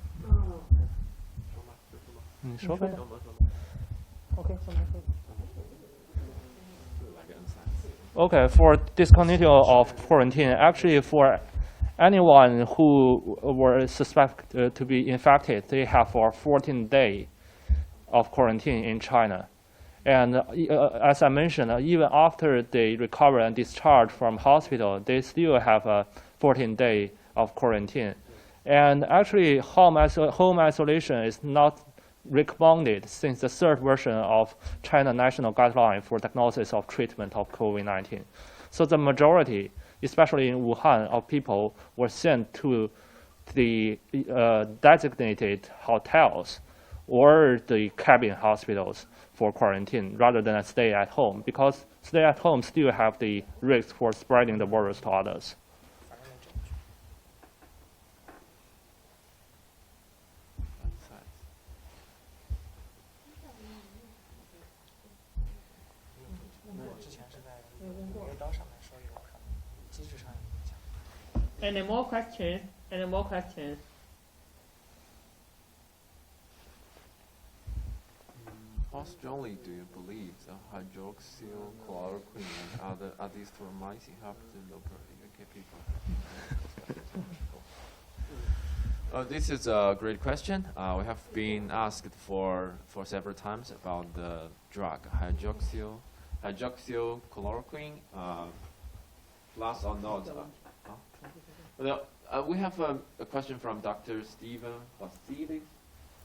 你说呗。 Okay, Okay, for discontinuation of quarantine, actually for anyone who were suspected to be infected, they have a 14-day of quarantine in China. And as I mentioned, even after they recover and discharge from hospital, they still have a 14-day of quarantine. And actually, home isolation is not recommended since the third version of China National Guideline for Diagnosis of Treatment of COVID-19. So the majority, especially in Wuhan, of people were sent to the designated hotels or the cabin hospitals for quarantine rather than stay at home, because stay at home still have the risk for spreading the virus to others. Any more questions? Any more questions? How strongly do you believe the hydroxychloroquine and other azithromycin help the local UK people? This is a great question. We have been asked for several times about the drug hydroxychloroquine, plus or not. We have a question from Dr. Stephen Vasilis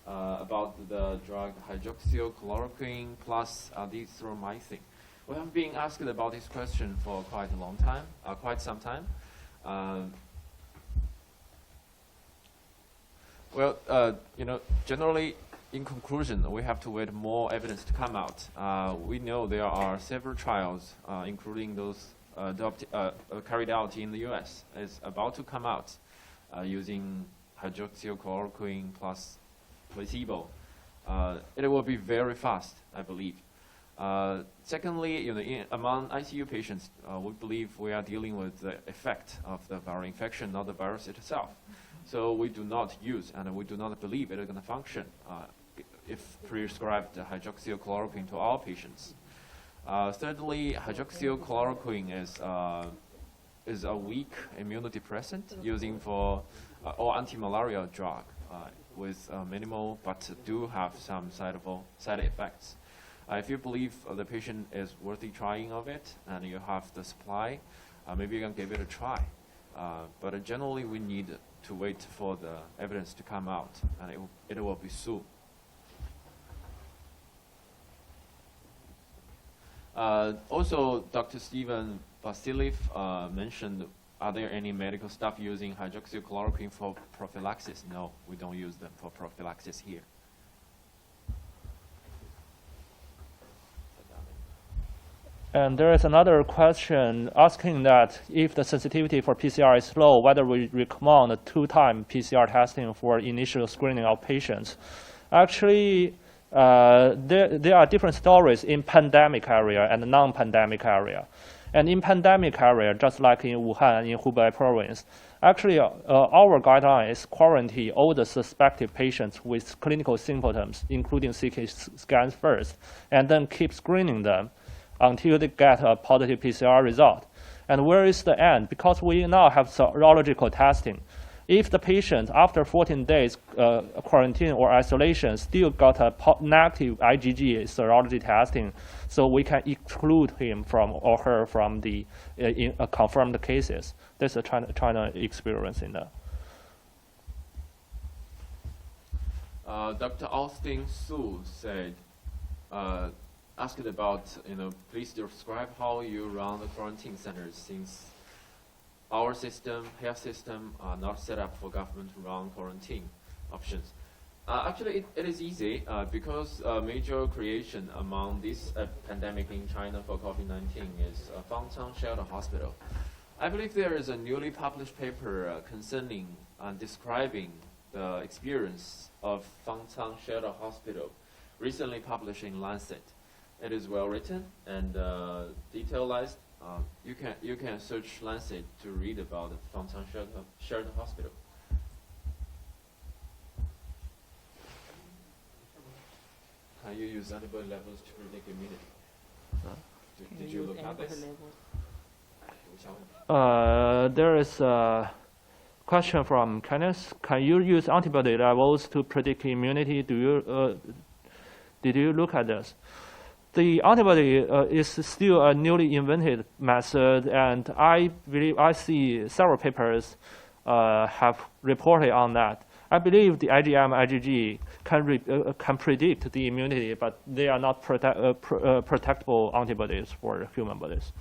about the drug hydroxychloroquine plus azithromycin. We have been asked about this question for quite a long time, quite some time. Well, generally, in conclusion, we have to wait more evidence to come out. We know there are several trials, including those carried out in the U.S., is about to come out using hydroxychloroquine plus placebo. It will be very fast, I believe. Secondly, among ICU patients, we believe we are dealing with the effect of the viral infection, not the virus itself. So we do not use and we do not believe it is going to function if prescribed hydroxychloroquine to all patients. Thirdly, hydroxychloroquine is a weak immunodepressant using for or anti-malarial drug with minimal but do have some side effects. If you believe the patient is worthy trying of it and you have the supply, maybe you can give it a try. But generally, we need to wait for the evidence to come out, and it will be soon. Also, Dr. Stephen Vasiliev mentioned, are there any medical staff using hydroxychloroquine for prophylaxis? No, we don't use them for prophylaxis here. And there is another question asking that if the sensitivity for PCR is low, whether we recommend a 2-time PCR testing for initial screening of patients. Actually, there are different stories in pandemic area and non-pandemic area. And in pandemic area, just like in Wuhan, in Hubei province, actually our guideline is quarantine all the suspected patients with clinical symptoms, including CT scans first, and then keep screening them until they get a positive PCR result. And where is the end? Because we now have serological testing. If the patient, after 14 days quarantine or isolation, still got a negative IgG serology testing, so we can exclude him from or her from the confirmed cases. That's a China experience in that. Dr. Austin Su said, asked about, please describe how you run the quarantine centers, since our health system, are not set up for government to run quarantine options. Actually, it is easy because major creation among this pandemic in China for COVID-19 is Frontline Shelter Hospital. I believe there is a newly published paper concerning describing the experience of Frontline Shelter Hospital, recently published in Lancet. It is well written and detailized. You can search Lancet to read about the Frontline Shelter Hospital. Can you use antibody levels to predict immunity? Did you look at this? There is a question from Kenneth. Can you use antibody levels to predict immunity? Did you look at this? The antibody is still a newly invented method, and I believe I see several papers have reported on that. I believe the IgM, IgG can predict the immunity, but they are not protectable antibodies for human bodies.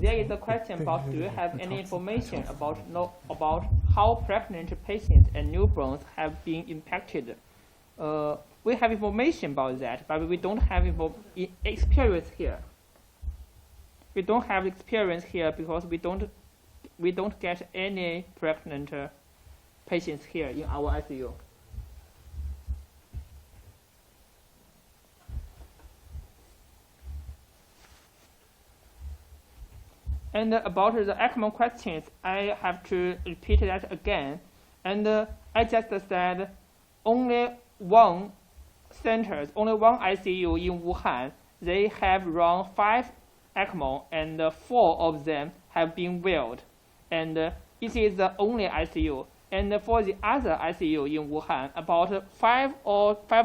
There is a question about, do you have any information about how pregnant patients and newborns have been impacted? We have information about that, but we don't have experience here. We don't have experience here because we don't get any pregnant patients here in our ICU. And about the ECMO questions, I have to repeat that again. And I just said only one ICU in Wuhan, they have run 5 ECMO, and 4 of them have been failed. And it is the only ICU. And for the other ICU in Wuhan, about 5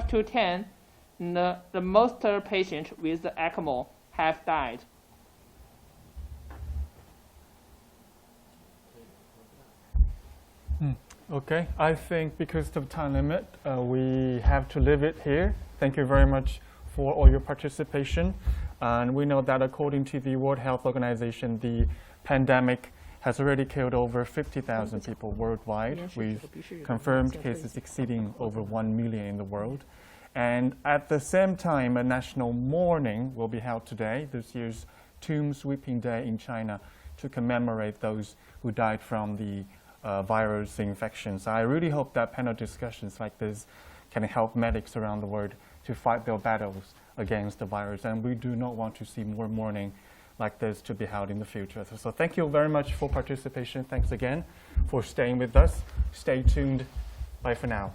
to 10, the most patients with the ECMO have died. Okay, I think because of time limit, we have to leave it here. Thank you very much for all your participation. And we know that according to the World Health Organization, the pandemic has already killed over 50,000 people worldwide, with confirmed cases exceeding over 1 million in the world. And at the same time, a national mourning will be held today, this year's Tomb Sweeping Day in China, to commemorate those who died from the virus infections. I really hope that panel discussions like this can help medics around the world to fight their battles against the virus. And we do not want to see more mourning like this to be held in the future. So thank you very much for participation. Thanks again for staying with us. Stay tuned. Bye for now.